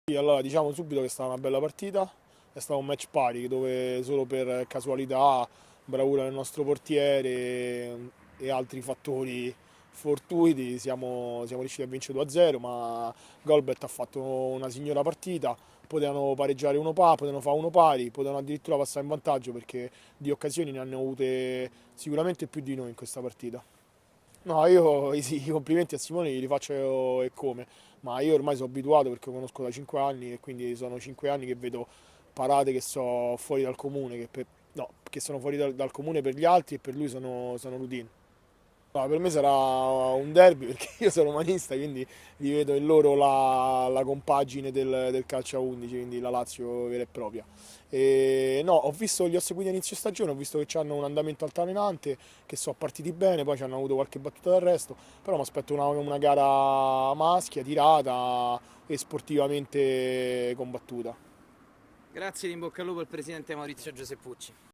Sì, allora diciamo subito che è stata una bella partita, è stato un match pari dove solo per casualità, bravura del nostro portiere e altri fattori fortuiti siamo riusciti a vincere 2-0, ma Golbert ha fatto una signora partita, potevano pareggiare uno pari, potevano fare uno pari, potevano addirittura passare in vantaggio perché di occasioni ne hanno avute sicuramente più di noi in questa partita. No, io i complimenti a Simone li faccio e come, ma io ormai sono abituato perché lo conosco da 5 anni e quindi sono 5 anni che vedo parate che so fuori dal comune, no, che sono fuori dal comune per gli altri e per lui sono routine. No, per me sarà un derby perché io sono umanista, quindi li vedo in loro la compagine del calcio a 11, quindi la Lazio vera e propria. E, no, li ho seguiti a inizio stagione, ho visto che hanno un andamento altalenante, che sono partiti bene, poi ci hanno avuto qualche battuta d'arresto, però mi aspetto una gara maschia, tirata e sportivamente combattuta. Grazie, in bocca al lupo al presidente Maurizio Giuseppucci.